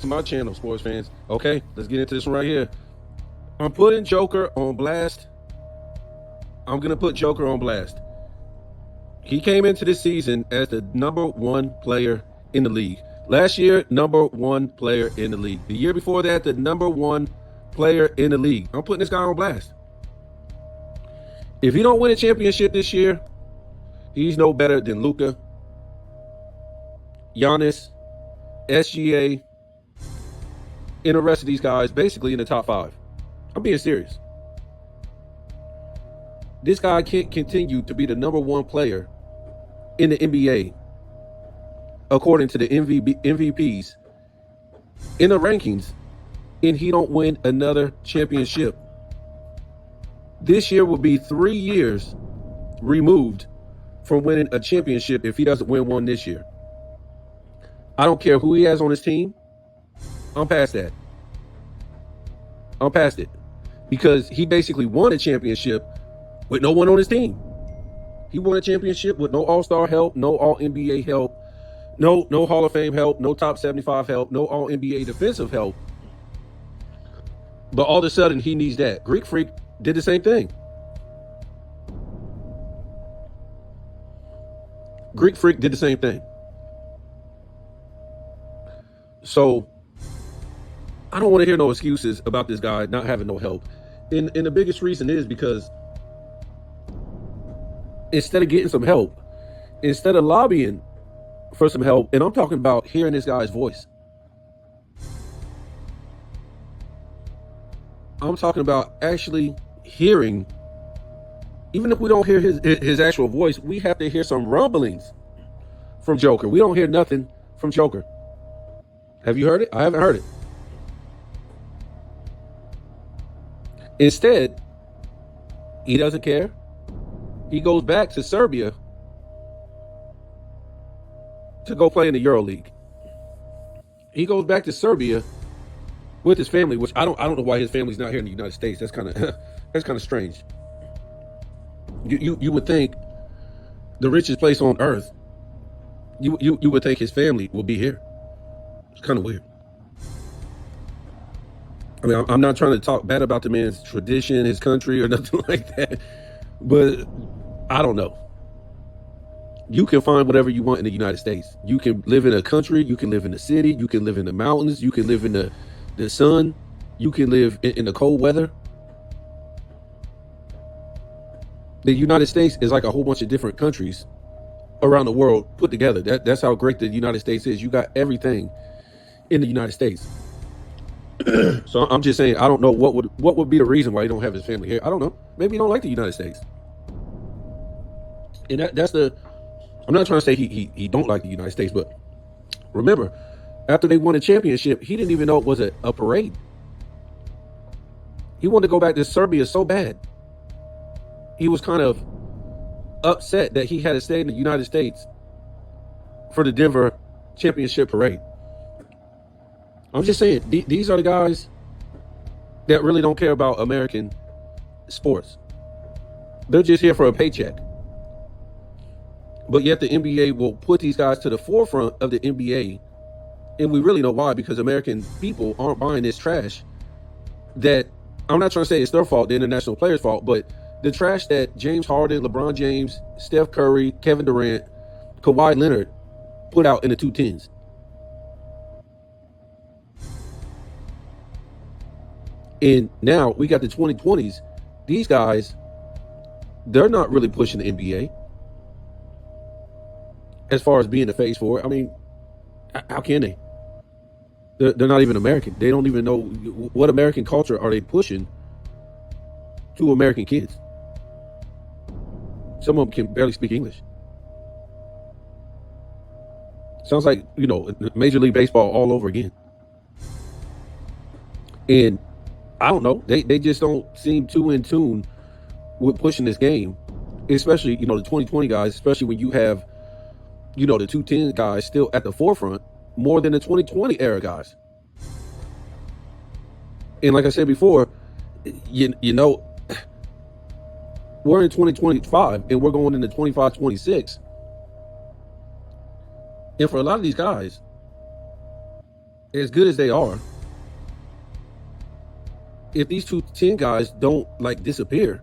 to my channel, sports fans. Okay, let's get into this one right here. I'm putting Joker on blast. I'm going to put Joker on blast. He came into this season as the #1 player in the league. Last year, #1 player in the league. The year before that, the #1 player in the league. I'm putting this guy on blast. If he don't win a championship this year, he's no better than Luka, Giannis, SGA, and the rest of these guys basically in the top 5. I'm being serious. This guy can't continue to be the #1 player in the NBA according to the MVPs in the rankings, and he don't win another championship. This year will be 3 years removed from winning a championship if he doesn't win one this year. I don't care who he has on his team. I'm past that. I'm past it. Because he basically won a championship with no one on his team. He won a championship with no All-Star help, no All-NBA help, no Hall of Fame help, no top 75 help, no All-NBA defensive help. But all of a sudden, he needs that. Greek Freak did the same thing. Greek Freak did the same thing. So, I don't want to hear no excuses about this guy not having no help. And the biggest reason is because instead of getting some help, instead of lobbying for some help, and I'm talking about hearing this guy's voice. I'm talking about actually hearing, even if we don't hear his actual voice, we have to hear some rumblings from Joker. We don't hear nothing from Joker. Have you heard it? I haven't heard it. Instead, he doesn't care. He goes back to Serbia to go play in the EuroLeague. He goes back to Serbia with his family, which I don't know why his family's not here in the United States. That's kind of strange. You would think the richest place on earth, you would think his family would be here. It's kind of weird. I mean, I'm not trying to talk bad about the man's tradition, his country, or nothing like that, but I don't know. You can find whatever you want in the United States. You can live in a country, you can live in the city, you can live in the mountains, you can live in the sun, you can live in the cold weather. The United States is like a whole bunch of different countries around the world put together. That's how great the United States is. You got everything in the United States. So I'm just saying, I don't know what would be the reason why he don't have his family here. I don't know. Maybe he don't like the United States. And I'm not trying to say he don't like the United States, but remember, after they won a championship, he didn't even know it was a parade. He wanted to go back to Serbia so bad. He was kind of upset that he had to stay in the United States for the Denver championship parade. I'm just saying, these are the guys that really don't care about American sports. They're just here for a paycheck. But yet the NBA will put these guys to the forefront of the NBA. And we really know why, because American people aren't buying this trash that, I'm not trying to say it's their fault, the international players' fault, but the trash that James Harden, LeBron James, Steph Curry, Kevin Durant, Kawhi Leonard put out in the 2010s. And now we got the 2020s. These guys, they're not really pushing the NBA as far as being the face for it. I mean, how can they? They're not even American. They don't even know what American culture are they pushing to American kids. Some of them can barely speak English. Sounds like, Major League Baseball all over again. And I don't know. They just don't seem too in tune with pushing this game, especially, the 2020 guys, especially when you have, the 2010 guys still at the forefront more than the 2020 era guys. And like I said before, we're in 2025 and we're going into 25, 26. And for a lot of these guys, as good as they are, if these 210 guys don't like disappear,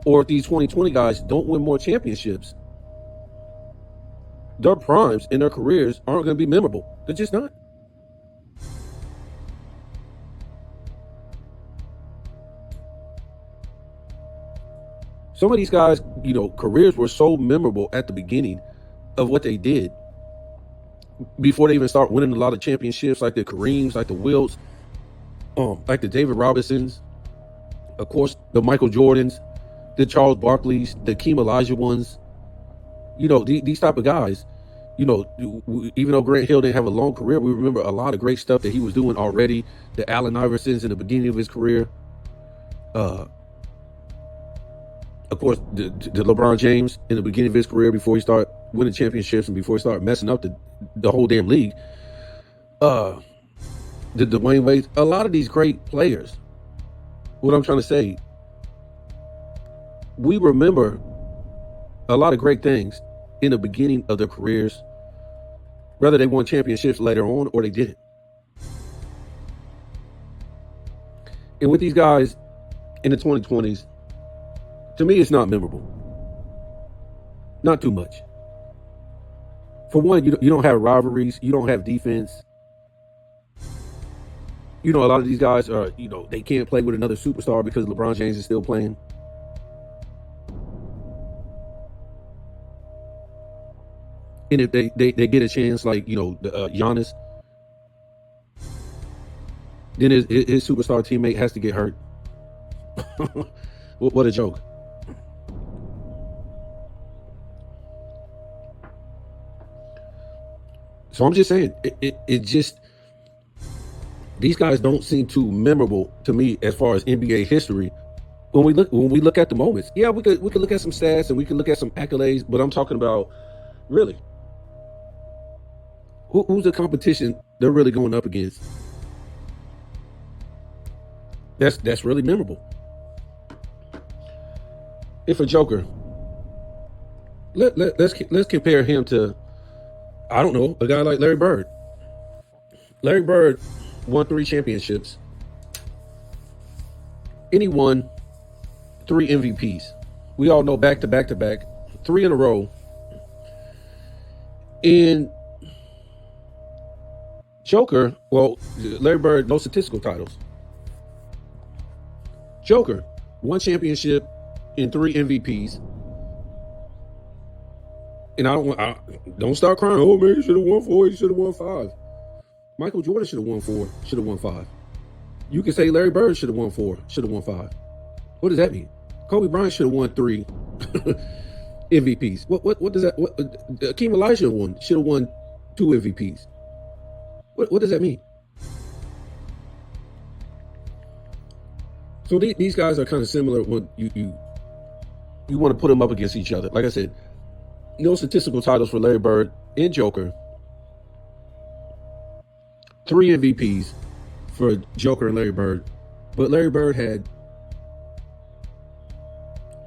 or if these 2020 guys don't win more championships, their primes in their careers aren't going to be memorable. They're just not. Some of these guys, careers were so memorable at the beginning of what they did before they even start winning a lot of championships, like the Kareems, like the Wilts, like the David Robinsons, of course, the Michael Jordans, the Charles Barkleys, the Keem Olajuwons, these type of guys, even though Grant Hill didn't have a long career, we remember a lot of great stuff that he was doing already. The Allen Iversons in the beginning of his career. Of course, the LeBron James in the beginning of his career before he started winning championships and before he started messing up the whole damn league. The Dwayne Wade, a lot of these great players. What I'm trying to say, we remember a lot of great things in the beginning of their careers, whether they won championships later on or they didn't. And with these guys in the 2020s, to me, it's not memorable. Not too much. For one, you don't have rivalries. You don't have defense. A lot of these guys are, they can't play with another superstar because LeBron James is still playing. And if they get a chance, like, Giannis, then his superstar teammate has to get hurt. What a joke. So I'm just saying, it just, these guys don't seem too memorable to me as far as NBA history. When we look at the moments, yeah, we could look at some stats and we could look at some accolades, but I'm talking about really who's the competition they're really going up against. That's really memorable. If a Joker, let's compare him to, I don't know, a guy like Larry Bird. Larry Bird won 3 championships. And he won 3 MVPs. We all know back to back to back, 3 in a row. And Joker, well, Larry Bird, no statistical titles. Joker, 1 championship and 3 MVPs. And I don't start crying. Oh man, he should have won 4. He should have won 5. Michael Jordan should have won 4. Should have won 5. You can say Larry Bird should have won 4. Should have won 5. What does that mean? Kobe Bryant should have won 3 MVPs. What does that? Hakeem Olajuwon should have won 2 MVPs. What does that mean? So these guys are kind of similar when you want to put them up against each other. Like I said, no statistical titles for Larry Bird and Joker. 3 MVPs for Joker and Larry Bird. But Larry Bird had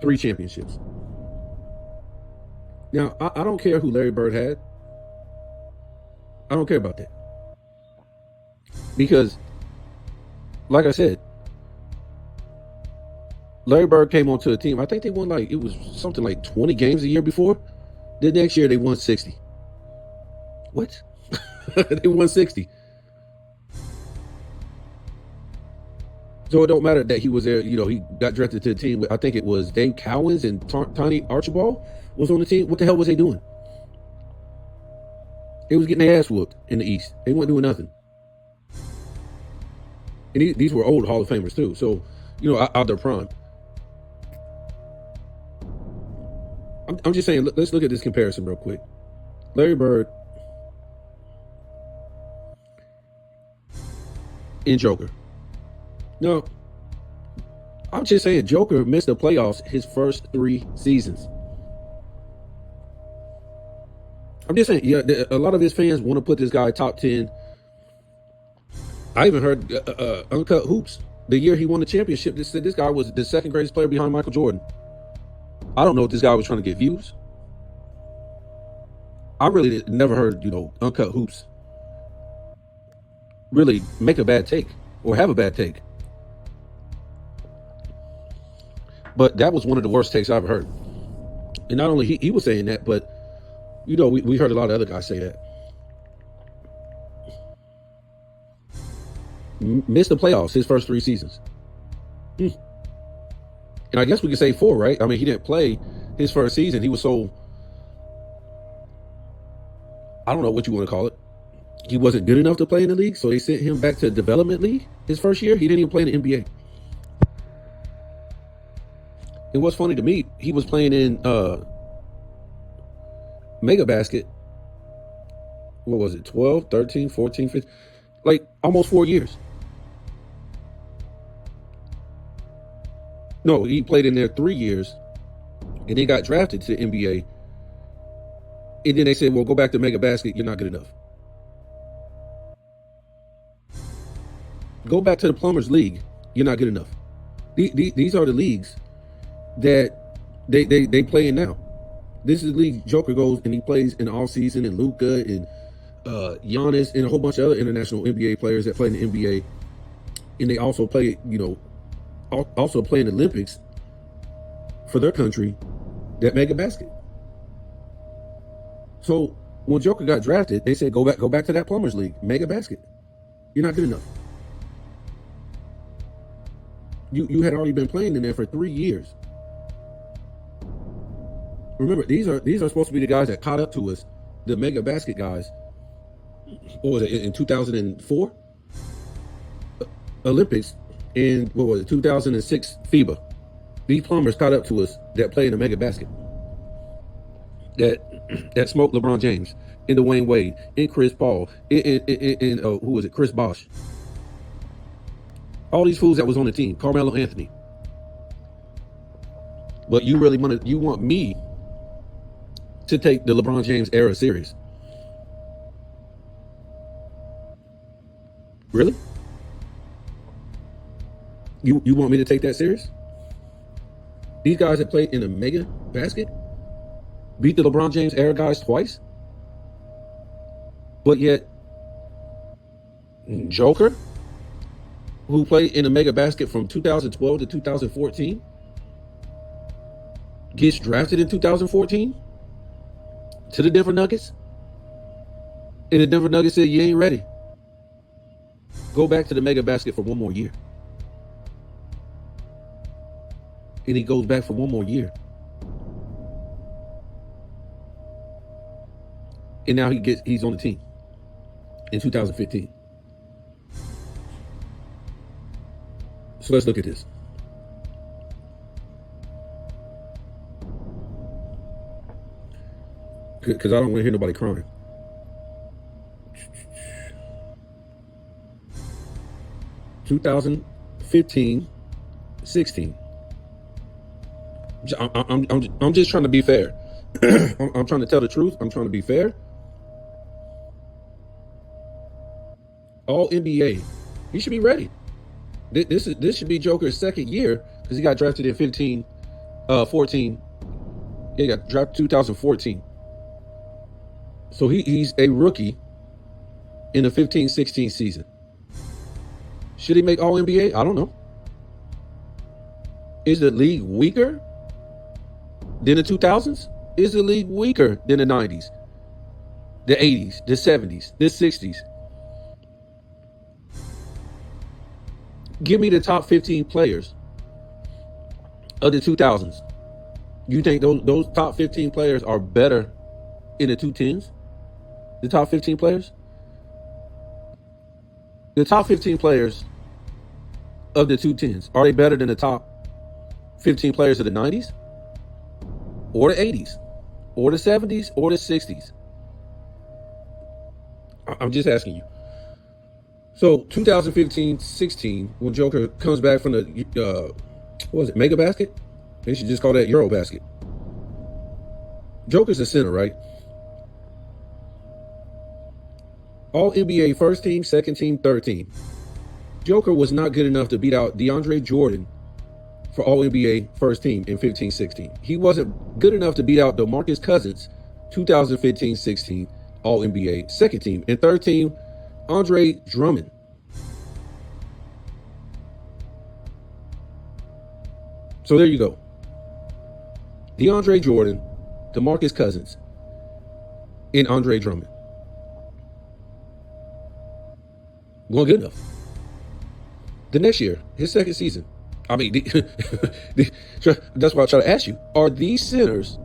3 championships. Now, I don't care who Larry Bird had. I don't care about that. Because, like I said, Larry Bird came onto a team. I think they won it was something like 20 games a year before. The next year they won 60. What? They won 60. So it don't matter that he was there. He got drafted to the team. I think it was Dave Cowens and Tony Archibald was on the team. What the hell was they doing? They was getting their ass whooped in the East. They weren't doing nothing. And these were old Hall of Famers too. So, out their prime. I'm just saying, let's look at this comparison real quick. Larry Bird and Joker. No, I'm just saying Joker missed the playoffs his first 3 seasons. I'm just saying, yeah, a lot of his fans want to put this guy top 10. I even heard Uncut Hoops, the year he won the championship, they said this guy was the 2nd greatest player behind Michael Jordan. I don't know if this guy was trying to get views. I really never heard, Uncut Hoops really make a bad take or have a bad take. But that was one of the worst takes I've ever heard. And not only he was saying that, but we heard a lot of other guys say that. Missed the playoffs his first 3 seasons. And I guess we could say 4, right? I mean, he didn't play his first season. He was so, I don't know what you want to call it. He wasn't good enough to play in the league, so they sent him back to development league his first year. He didn't even play in the NBA. And what's funny to me, he was playing in Mega Basket. What was it? 12, 13, 14, 15, like almost 4 years. No, he played in there 3 years and then got drafted to the NBA. And then they said, well, go back to Mega Basket. You're not good enough. Go back to the Plumbers League. You're not good enough. These are the leagues that they play in now. This is the league Joker goes and he plays in the offseason, and Luka and Giannis and a whole bunch of other international NBA players that play in the NBA. And they also play, also play in the Olympics for their country, that Mega Basket. So when Joker got drafted, they said, go back to that Plumbers League, Mega Basket. You're not good enough. You had already been playing in there for 3 years. Remember, these are supposed to be the guys that caught up to us, the Mega Basket guys. What was it, in 2004 Olympics, and what was it, 2006 FIBA? These plumbers caught up to us that play in the Mega Basket, that smoked LeBron James, and Dwayne Wade, and Chris Paul, and who was it, Chris Bosh. All these fools that was on the team, Carmelo Anthony. But you want me to take the LeBron James era serious? Really? You want me to take that serious? These guys that played in the Mega Basket beat the LeBron James era guys twice? But yet, Joker, who played in the Mega Basket from 2012 to 2014, gets drafted in 2014 to the Denver Nuggets, and the Denver Nuggets said, you ain't ready. Go back to the Mega Basket for 1 more year. And he goes back for 1 more year. And now he's on the team in 2015. So let's look at this. Because I don't want to hear nobody crying. (2015-16). I'm just trying to be fair. I'm trying to tell the truth. I'm trying to be fair. All NBA. He should be ready. This should be Joker's second year, because he got drafted in 14. Yeah, he got drafted 2014. So he's a rookie in the 15-16 season. Should he make All NBA? I don't know. Is the league weaker than the 2000s? Is the league weaker than the 90s, the 80s, the 70s, the 60s? Give me the top 15 players of the 2000s. You think those top 15 players are better in the 2010s? The top 15 players? The top 15 players of the 2010s, are they better than the top 15 players of the 90s? Or the 80s? Or the 70s? Or the 60s? I'm just asking you. So 2015-16, when Joker comes back from the, what was it, Mega Basket? They should just call that Euro Basket. Joker's a center, right? All NBA first team, second team, third team. Joker was not good enough to beat out DeAndre Jordan for All NBA first team in 15-16. He wasn't good enough to beat out DeMarcus Cousins 2015-16 All NBA second team. And third team, Andre Drummond So there you go. DeAndre Jordan, DeMarcus Cousins, and Andre Drummond. Going good enough. The next year, his second season. I mean, that's why I try to ask you: are these centers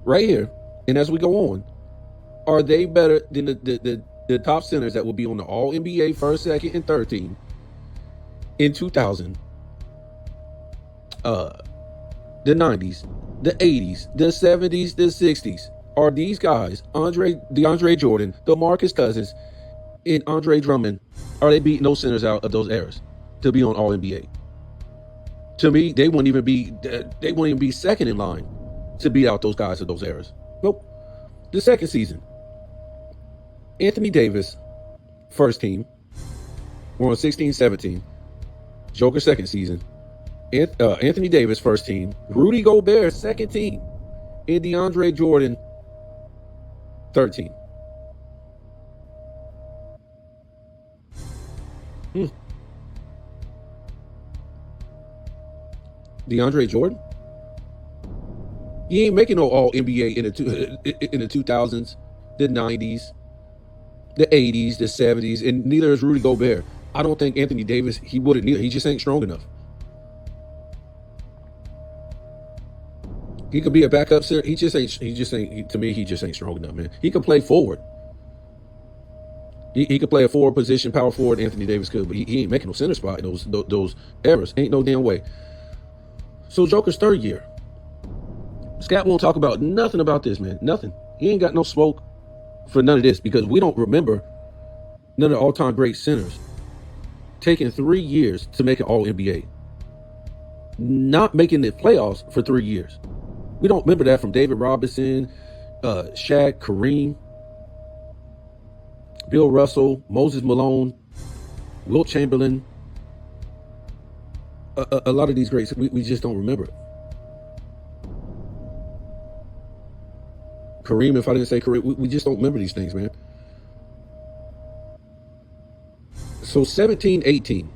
right here, and as we go on, are they better than the top centers that will be on the All NBA first, second, and third team in 2000, the 90s, the 80s, the 70s, the 60s? Are these guys, DeAndre Jordan, DeMarcus Cousins, and Andre Drummond, are they beating those centers out of those eras to be on All NBA? To me, they wouldn't even be second in line to beat out those guys of those eras. Nope. The second season, Anthony Davis, first team. We're on 16-17. Joker, second season. Anthony Davis, first team. Rudy Gobert, second team. And DeAndre Jordan, third team. DeAndre Jordan? He ain't making no All NBA in the 2000s, the 90s, the 80s, the 70s, and neither is Rudy Gobert. I don't think Anthony Davis, he wouldn't either. He just ain't strong enough. He could be a backup center. He just ain't, to me, he just ain't strong enough, man. He could play forward. He could play a forward position, power forward, Anthony Davis could, but he ain't making no center spot in those eras. Ain't no damn way. So Joker's third year. Scat won't talk about nothing about this, man. Nothing. He ain't got no smoke for none of this because we don't remember none of the all-time great centers taking 3 years to make an All-NBA. Not making the playoffs for 3 years. We don't remember that from David Robinson, Shaq, Kareem, Bill Russell, Moses Malone, Wilt Chamberlain. A lot of these greats, we just don't remember it. Kareem, if I didn't say Kareem, we just don't remember these things, man. So 17-18.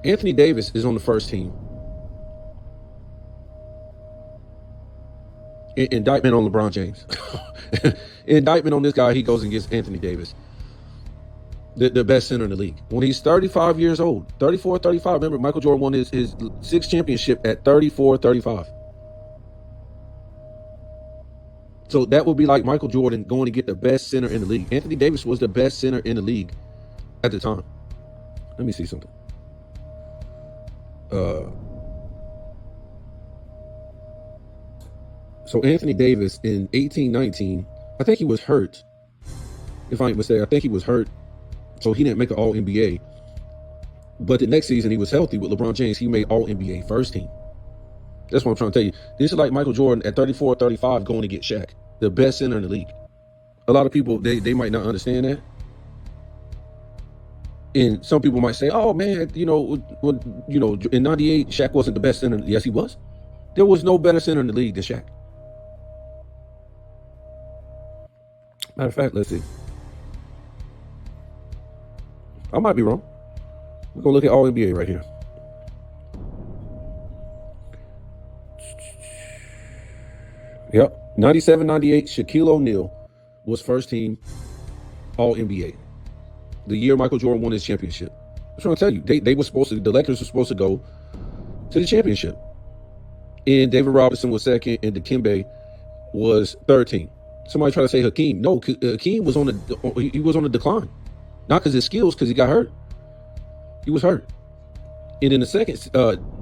Anthony Davis is on the first team. Indictment on LeBron James. Indictment on this guy, he goes and gets Anthony Davis. The best center in the league. When he's 35 years old, 34, 35. Remember, Michael Jordan won his sixth championship at 34, 35. So that would be like Michael Jordan going to get the best center in the league. Anthony Davis was the best center in the league at the time. Let me see something. So Anthony Davis in 18-19, I think he was hurt. If I ain't mistaken, I think he was hurt. So he didn't make an All-NBA. But the next season, he was healthy with LeBron James. He made All-NBA first team. That's what I'm trying to tell you. This is like Michael Jordan at 34, 35 going to get Shaq, the best center in the league. A lot of people, they might not understand that. And some people might say, oh, man, in 98, Shaq wasn't the best center. Yes, he was. There was no better center in the league than Shaq. Matter of fact, let's see. I might be wrong. We're going to look at All NBA right here. Yep. 97-98, Shaquille O'Neal was first team All NBA. The year Michael Jordan won his championship. I'm trying to tell you, they were supposed to, the Lakers were supposed to go to the championship. And David Robinson was second, and Dikembe was third team. Somebody try to say Hakeem. No, Hakeem was on the decline. Not because of his skills, because he got hurt. He was hurt. And in the second,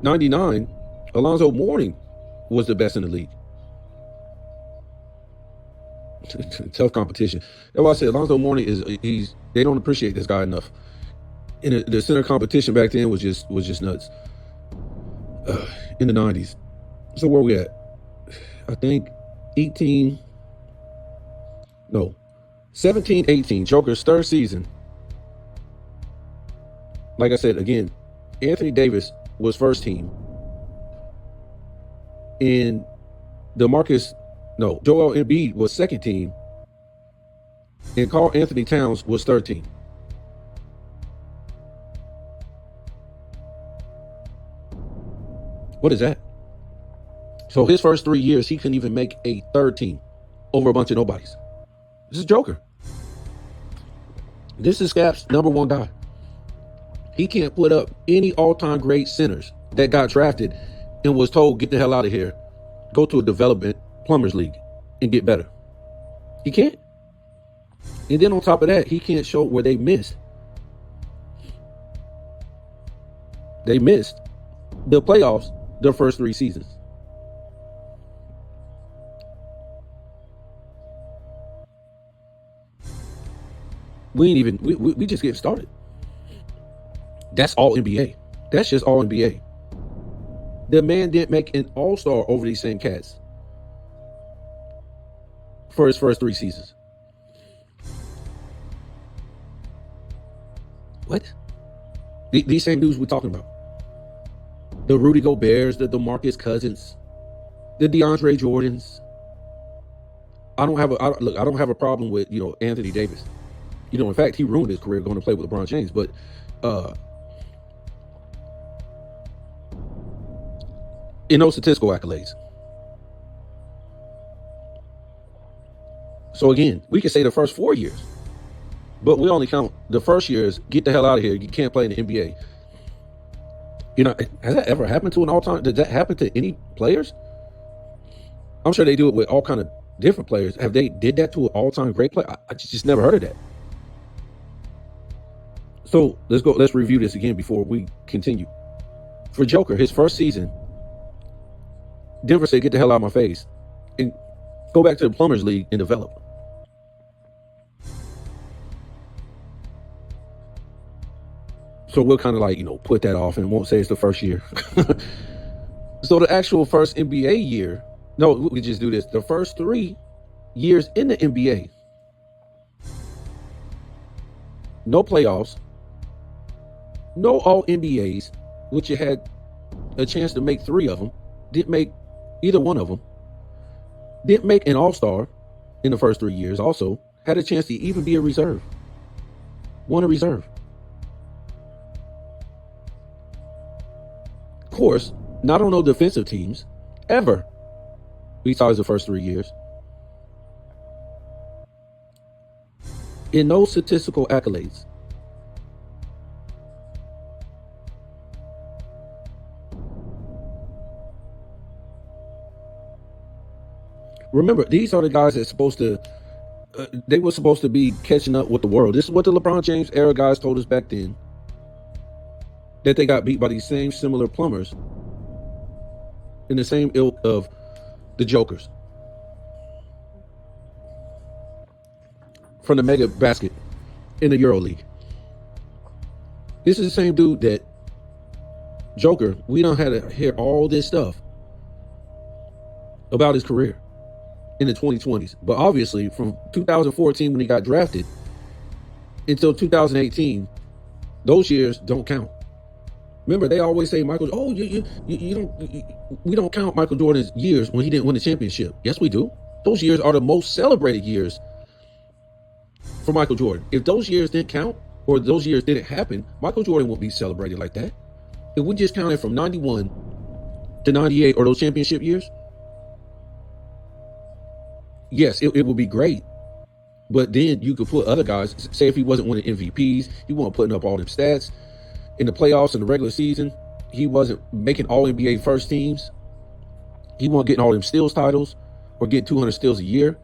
99, Alonzo Mourning was the best in the league. Tough competition. That's why I said Alonzo Mourning they don't appreciate this guy enough. And the center competition back then was just nuts. In the 90s. So where we at? I think 17-18, Joker's third season. Like I said, again, Anthony Davis was first team. And Joel Embiid was second team. And Karl Anthony Towns was third team. What is that? So his first 3 years, he couldn't even make a third team over a bunch of nobodies. This is Joker. This is Scap's number one guy. He can't put up any all-time great centers that got drafted and was told, get the hell out of here, go to a development plumbers league and get better. He can't. And then on top of that, he can't show where they missed. They missed the playoffs their first 3 seasons. We just getting started. That's all NBA. That's just all NBA. The man didn't make an all-star over these same cats for his first 3 seasons. What? These same dudes we're talking about. The Rudy Goberts, the DeMarcus Cousins, the DeAndre Jordans. I don't have a problem with, Anthony Davis. In fact, he ruined his career going to play with LeBron James. But in those statistical accolades. So again, we can say the first 4 years, but we only count the first years. Get the hell out of here. You can't play in the NBA. Has that ever happened to an all-time? Did that happen to any players? I'm sure they do it with all kind of different players. Have they did that to an all-time great player? I just never heard of that. So let's review this again before we continue. For Joker, his first season, Denver said, get the hell out of my face and go back to the Plumbers League and develop. So we'll kind of put that off and won't say it's the first year. So the actual first NBA year, no, we just do this. The first 3 years in the NBA, no playoffs, no all NBAs, which you had a chance to make 3 of them, didn't make either one of them, didn't make an all-star in the first 3 years, also had a chance to even be a reserve, won a reserve. Of course, not on no defensive teams, ever, besides the first 3 years. In no statistical accolades. Remember, these are the guys that's supposed to, they were supposed to be catching up with the world. This is what the LeBron James era guys told us back then, that they got beat by these same similar plumbers in the same ilk of the Jokers from the mega basket in the Euro League. This is the same dude that Joker, we don't have to hear all this stuff about his career in the 2020s. But obviously from 2014 when he got drafted until 2018, those years don't count. Remember, they always say Michael, we don't count Michael Jordan's years when he didn't win the championship. Yes, we do. Those years are the most celebrated years for Michael Jordan. If those years didn't count or those years didn't happen, Michael Jordan wouldn't be celebrated like that. If we just counted from 91 to 98 or those championship years, yes, it would be great. But then you could put other guys, say if he wasn't winning MVPs, he wasn't putting up all them stats in the playoffs and the regular season, he wasn't making all NBA first teams, he wasn't getting all them steals titles or getting 200 steals a year,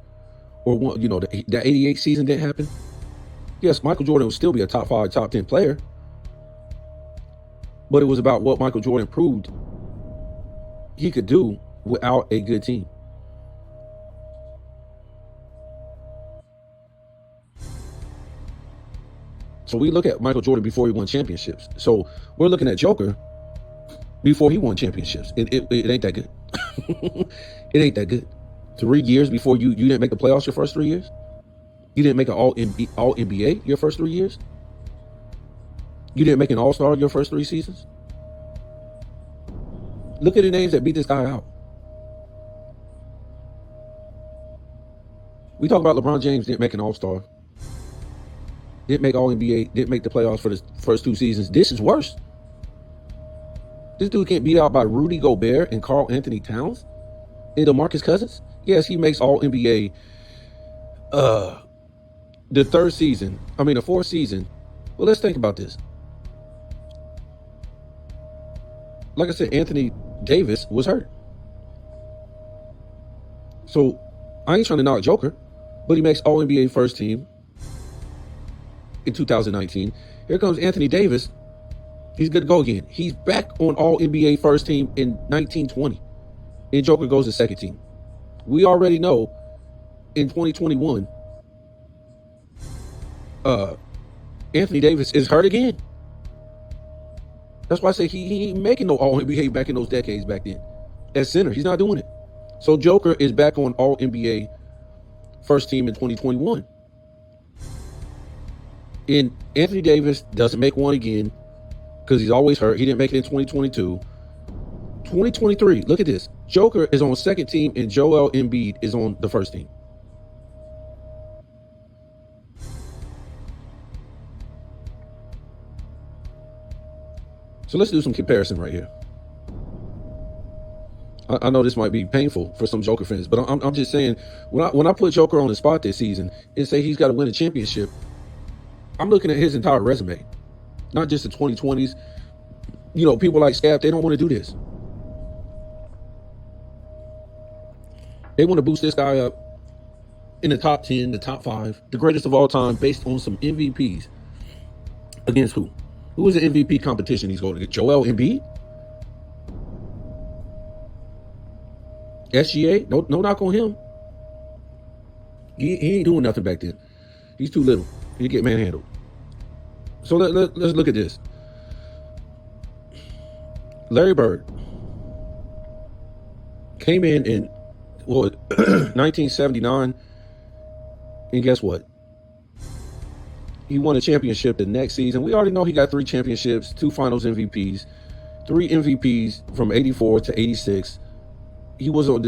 or that 88 season didn't happen. Yes, Michael Jordan would still be a top 5, top 10 player, but it was about what Michael Jordan proved he could do without a good team. So we look at Michael Jordan before he won championships. So we're looking at Joker before he won championships. It ain't that good. It ain't that good. 3 years before you didn't make the playoffs your first 3 years? You didn't make an all NBA your first 3 years? You didn't make an all-star your first 3 seasons? Look at the names that beat this guy out. We talk about LeBron James didn't make an all-star. Didn't make all NBA, didn't make the playoffs for the first 2 seasons. This is worse. This dude can't beat out by Rudy Gobert and Karl Anthony Towns and DeMarcus Cousins. Yes, he makes All NBA the fourth season. Well, let's think about this. Like I said, Anthony Davis was hurt. So I ain't trying to knock Joker, but he makes All NBA first team in 2019. Here comes Anthony Davis. He's good to go again. He's back on All NBA first team in 1920. And Joker goes to second team. We already know in 2021, Anthony Davis is hurt again. That's why I say he ain't making no All NBA back in those decades back then. As center, he's not doing it. So Joker is back on All NBA first team in 2021. And Anthony Davis doesn't make one again because he's always hurt. He didn't make it in 2022. 2023, look at this. Joker is on second team and Joel Embiid is on the first team. So let's do some comparison right here. I know this might be painful for some Joker fans, but I'm just saying, when I put Joker on the spot this season and say he's got to win a championship, I'm looking at his entire resume, not just the 2020s. You know, people like Scap, they don't want to do this. They want to boost this guy up in the top 10, the top 5, the greatest of all time, based on some MVPs. Against who? Who is the MVP competition he's going to get? Joel Embiid? SGA? No knock on him. He ain't doing nothing back then. He's too little. He'd get manhandled. So let's look at this. Larry Bird came in 1979, and guess what? He won a championship the next season. We already know he got 3 championships, 2 finals MVPs, 3 MVPs from 84 to 86. He was on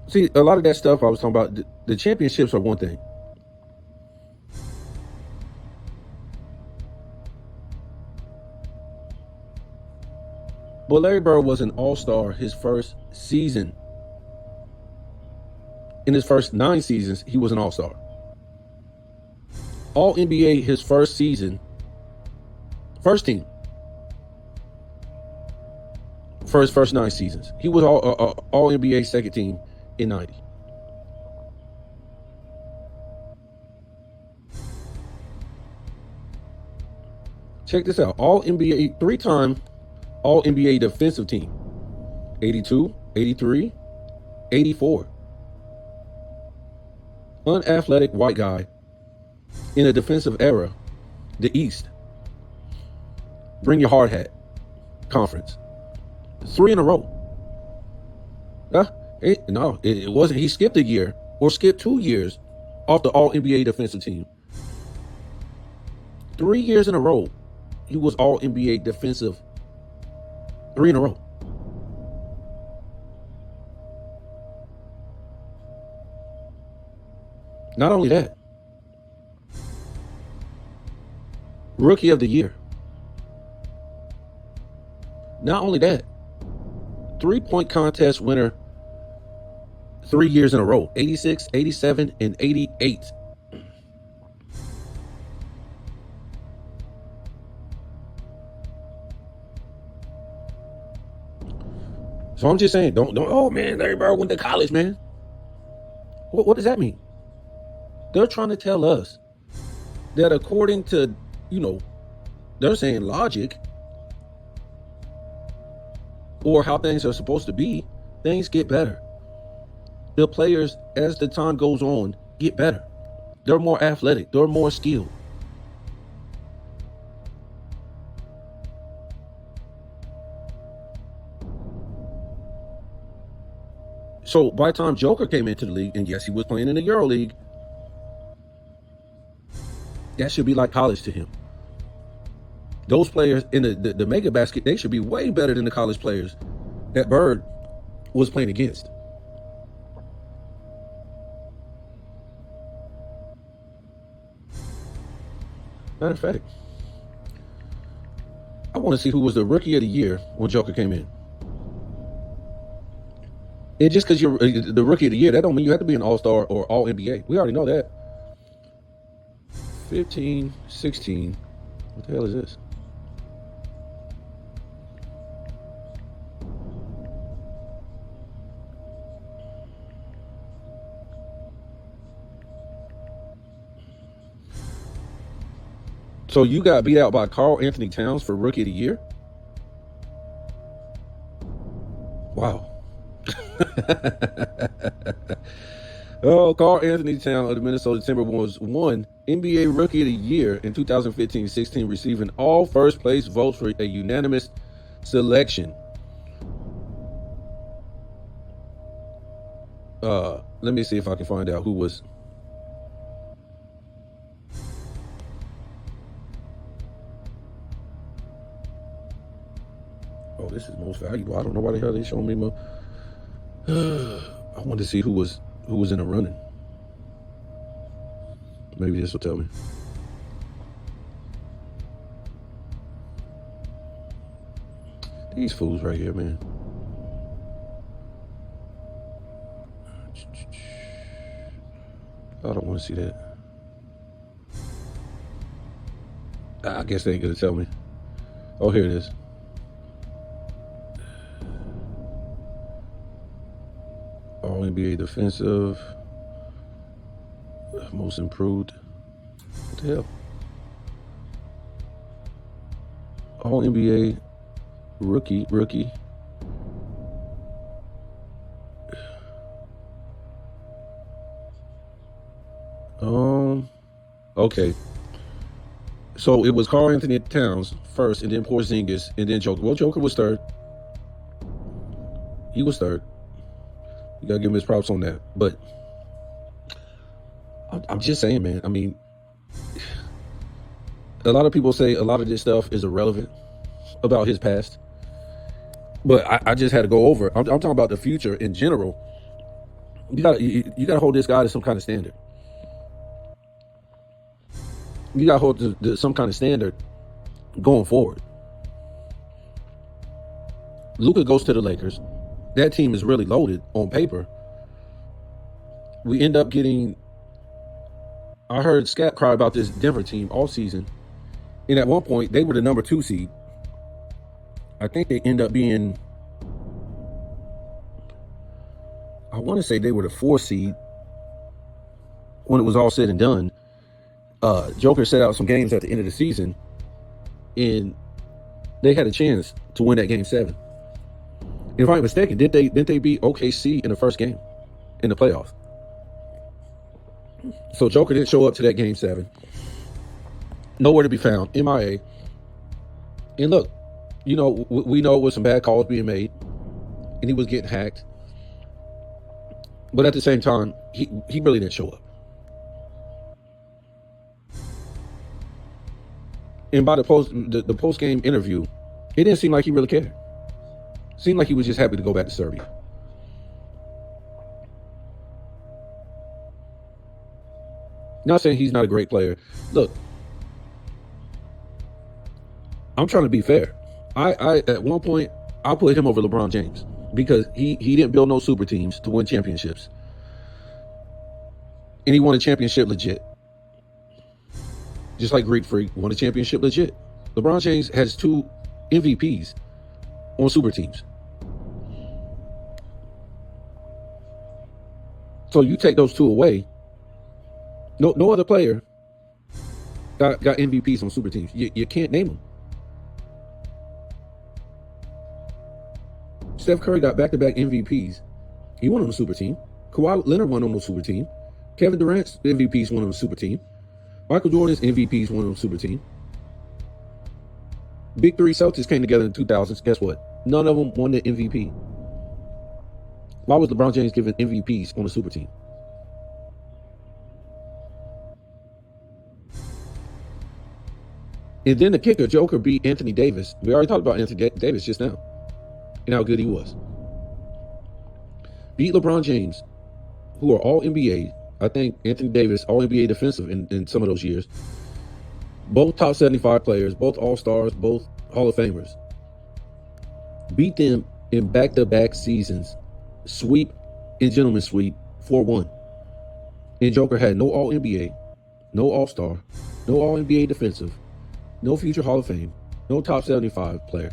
see, a lot of that stuff I was talking about, the championships are one thing. But Larry Bird was an all-star his first season. In his first 9 seasons, he was an all-star. All NBA his first season, first team. For his first 9 seasons. He was all NBA second team in 90. Check this out. All NBA, 3-time All NBA defensive team. 82, 83, 84. Unathletic white guy in a defensive era, the East. Bring your hard hat conference. 3 in a row. It wasn't. He skipped a year or skipped 2 years off the All NBA defensive team. 3 years in a row, he was All NBA defensive. 3 in a row. Not only that, Rookie of the Year. Not only that, 3-point contest winner 3 years in a row, 86, 87, and 88. So I'm just saying, don't, oh man, Larry Bird went to college, man. What does that mean? They're trying to tell us that according to, they're saying logic, or how things are supposed to be, things get better. The players, as the time goes on, get better. They're more athletic. They're more skilled. So by the time Joker came into the league, and yes, he was playing in the Euro League, that should be like college to him. Those players in the mega basket, they should be way better than the college players that Bird was playing against. Matter of fact, I want to see who was the rookie of the year when Joker came in. And just because you're the rookie of the year, that don't mean you have to be an all-star or all-NBA. We already know that. 15, 16. What the hell is this? So you got beat out by Karl Anthony Towns for rookie of the year? Wow. Oh, Karl Anthony Towns of the Minnesota Timberwolves won NBA Rookie of the Year in 2015-16, receiving all first place votes for a unanimous selection. Let me see if I can find out who was. Oh, this is most valuable. I don't know why the hell they showing me more. I want to see who was in the running. Maybe this will tell me. These fools right here, man. I don't want to see that. I guess they ain't gonna tell me. Oh, here it is. All NBA defensive, most improved. What the hell? All NBA rookie. Okay. So it was Karl Anthony Towns first, and then Porzingis, and then Joker. Well, Joker was third. He was third. You gotta give him his props on that. But I'm just saying, man. I mean, a lot of people say a lot of this stuff is irrelevant about his past. But I just had to go over. I'm talking about the future in general. You gotta hold this guy to some kind of standard. You gotta hold to some kind of standard going forward. Luka goes to the Lakers. That team is really loaded on paper. We end up getting. I heard Scat cry about this Denver team all season, and at one point they were the number 2 seed. I think they end up being. I want to say they were the 4 seed when it was all said and done. Joker set out some games at the end of the season, and they had a chance to win that game 7. If I'm not mistaken, didn't they beat OKC in the first game in the playoffs? So Joker didn't show up to that game 7. Nowhere to be found. MIA. And look, we know it was some bad calls being made, and he was getting hacked. But at the same time, he really didn't show up. And by the post game interview, it didn't seem like he really cared. Seemed like he was just happy to go back to Serbia. Not saying he's not a great player. Look, I'm trying to be fair. I at one point I put him over LeBron James because he didn't build no super teams to win championships, and he won a championship legit. Just like Greek Freak won a championship legit. LeBron James has 2 MVPs on super teams. So you take those 2 away. No other player got MVPs on super teams. You can't name them. Steph Curry got back-to-back MVPs. He won on a super team. Kawhi Leonard won on a super team. Kevin Durant's MVPs won on a super team. Michael Jordan's MVPs won on a super team. Big 3 Celtics came together in the 2000s. Guess what? None of them won the MVP. Why was LeBron James given MVPs on a super team? And then the kicker, Joker beat Anthony Davis. We already talked about Anthony Davis just now and how good he was. Beat LeBron James, who are all NBA. I think Anthony Davis, all NBA defensive in some of those years. Both top 75 players, both all-stars, both Hall of Famers, beat them in back-to-back seasons, sweep and gentleman sweep 4-1. And Joker had no All-NBA, no All-Star, no All-NBA defensive, no future Hall of Fame, no top 75 player.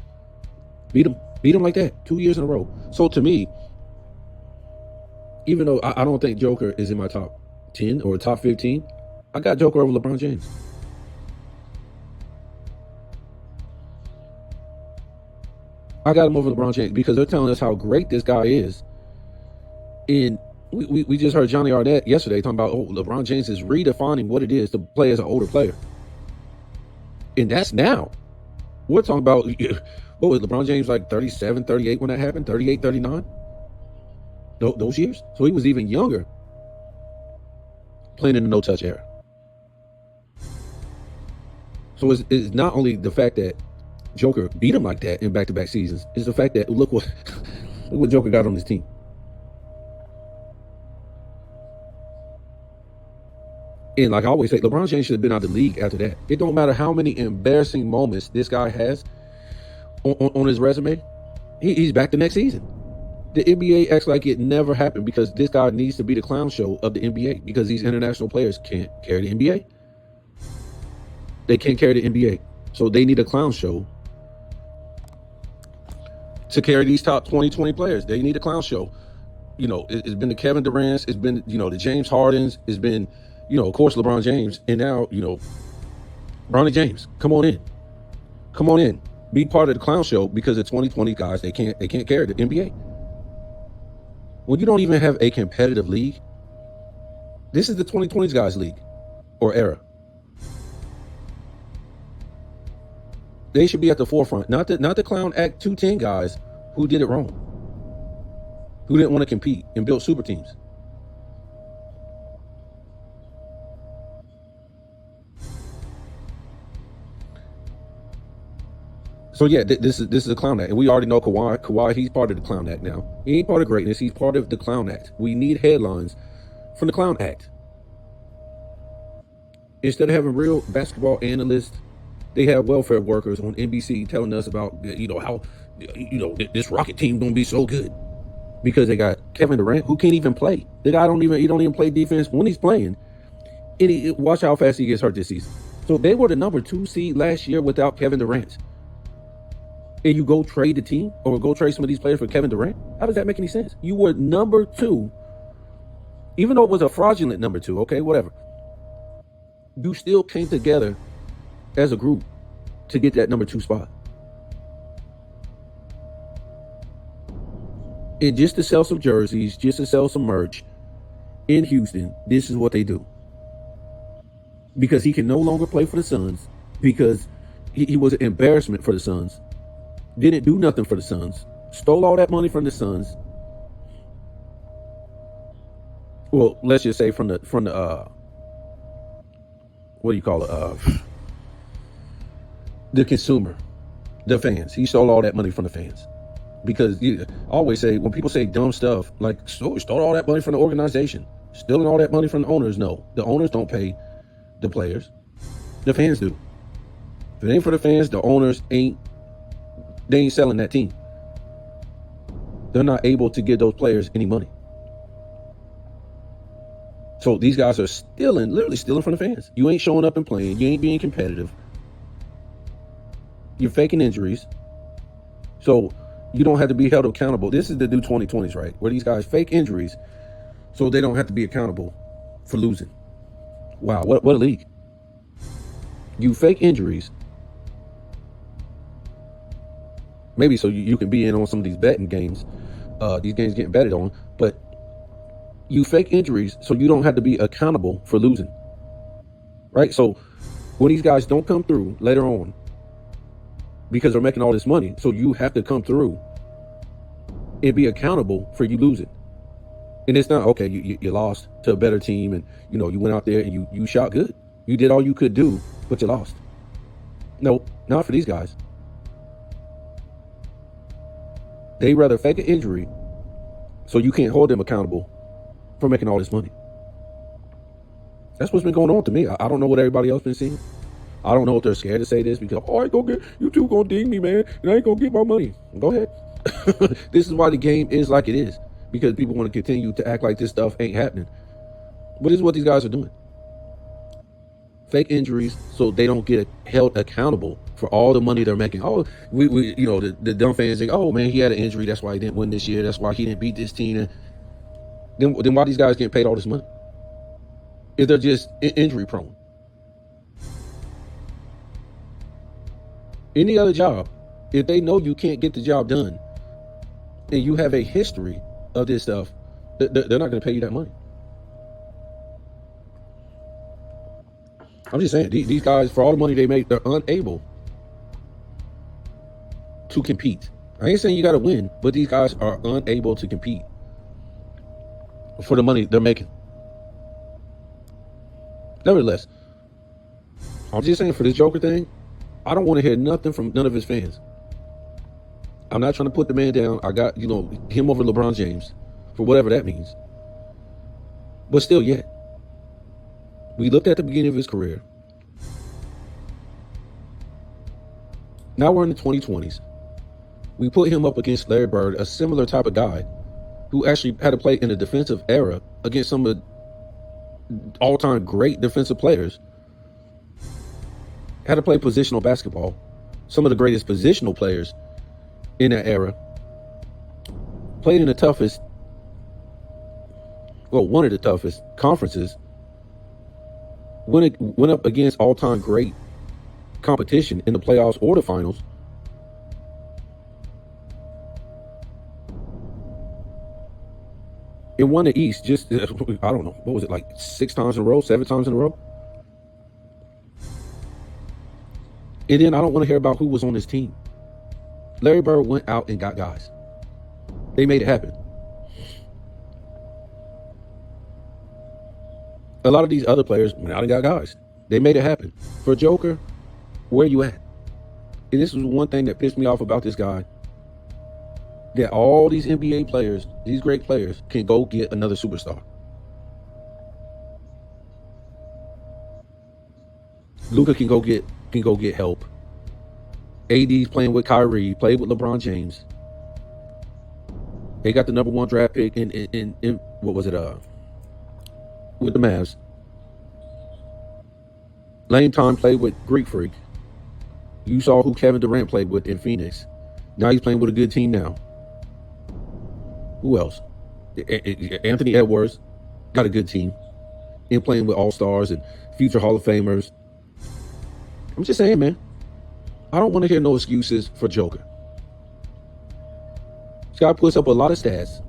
Beat him like that 2 years in a row. So to me, even though I don't think Joker is in my top 10 or top 15, I got Joker over LeBron James. I got him over LeBron James because they're telling us how great this guy is. And we just heard Johnny Arnett yesterday talking about, LeBron James is redefining what it is to play as an older player. And that's now. We're talking about, what was LeBron James like 37, 38 when that happened? 38, 39? Those years? So he was even younger playing in the no-touch era. So it's not only the fact that Joker beat him like that in back-to-back seasons, it's the fact that look what Joker got on his team. And like I always say, LeBron James should have been out of the league after that. It don't matter how many embarrassing moments this guy has on his resume, he's back the next season. The NBA acts like it never happened because this guy needs to be the clown show of the NBA because these international players can't carry the NBA. They can't carry the NBA. So they need a clown show to carry these top 20 players. They need a clown show. It's been the Kevin Durant's, it's been, the James Hardens, it's been, of course, LeBron James, and now, Bronny James. Come on in. Come on in. Be part of the clown show because the 2020 guys, they can't carry the NBA. When you don't even have a competitive league, this is the 2020s guys league or era. They should be at the forefront, not the clown act 210 guys who did it wrong, who didn't want to compete and build super teams. So yeah, this is a clown act, and we already know Kawhi, he's part of the clown act now. He ain't part of greatness; he's part of the clown act. We need headlines from the clown act. Instead of having real basketball analysts, they have welfare workers on NBC telling us about how this Rocket team gonna be so good because they got Kevin Durant who can't even play. The guy don't even play defense when he's playing. And watch how fast he gets hurt this season. So they were the number 2 seed last year without Kevin Durant. And you go trade the team or go trade some of these players for Kevin Durant? How does that make any sense? You were number 2, even though it was a fraudulent number 2, okay, whatever. You still came together as a group to get that number 2 spot. And just to sell some jerseys, just to sell some merch in Houston, this is what they do. Because he can no longer play for the Suns because he was an embarrassment for the Suns. Didn't do nothing for the Suns. Stole all that money from the Suns. Well, let's just say from the what do you call it? The consumer, the fans. He stole all that money from the fans. Because I always say, when people say dumb stuff, like, stole all that money from the organization. Stealing all that money from the owners, no. The owners don't pay the players. The fans do. If it ain't for the fans, the owners ain't selling that team. They're not able to give those players any money. So these guys are literally stealing from the fans. You ain't showing up and playing. You ain't being competitive. You're faking injuries. So you don't have to be held accountable. This is the new 2020s, right? Where these guys fake injuries so they don't have to be accountable for losing. Wow, what a league. You fake injuries. Maybe so you can be in on some of these betting games. These games getting betted on. But you fake injuries so you don't have to be accountable for losing. Right? So when these guys don't come through later on because they're making all this money, so you have to come through and be accountable for you losing. And it's not, okay, you lost to a better team and, you went out there and you shot good. You did all you could do, but you lost. No, not for these guys. They rather fake an injury so you can't hold them accountable for making all this money. That's what's been going on to me. I don't know what everybody else been seeing. I don't know if they're scared to say this because, oh, I ain't gonna get, you two gonna ding me, man, and I ain't gonna get my money. Go ahead. This is why the game is like it is, because people want to continue to act like this stuff ain't happening. But this is what these guys are doing. Fake injuries so they don't get held accountable for all the money they're making. Oh, we you know, the dumb fans think, oh man, he had an injury, that's why he didn't win this year, that's why he didn't beat this team. And then why these guys getting paid all this money? If they're just injury prone. Any other job, if they know you can't get the job done and you have a history of this stuff, they're not going to pay you that money. I'm just saying, these guys, for all the money they make, they're unable to compete. I ain't saying you got to win, but these guys are unable to compete for the money they're making. Nevertheless, I'm just saying, for this Joker thing, I don't want to hear nothing from none of his fans. I'm not trying to put the man down. I got, you know, him over LeBron James, for whatever that means. But still, yet, we looked at the beginning of his career. Now we're in the 2020s. We put him up against Larry Bird, a similar type of guy who actually had to play in a defensive era against some of the all-time great defensive players. Had to play positional basketball. Some of the greatest positional players in that era. Played in the toughest, well, one of the toughest conferences. Went up against all-time great competition in the playoffs or the finals. And won the East just, I don't know, what was it, like 6 times in a row, 7 times in a row? And then I don't want to hear about who was on his team. Larry Bird went out and got guys. They made it happen. A lot of these other players went out and got guys. They made it happen. For Joker, where you at? And this was one thing that pissed me off about this guy. That all these NBA players, these great players, can go get another superstar. Luka can go get help. AD's playing with Kyrie, played with LeBron James. They got the #1 draft pick in what was it, with the Mavs. Lame Time played with Greek Freak. You saw who Kevin Durant played with in Phoenix. Now he's playing with a good team now. Who else? Anthony Edwards got a good team. And playing with all-stars and future Hall of Famers. I'm just saying, man. I don't want to hear no excuses for Joker. This guy puts up a lot of stats.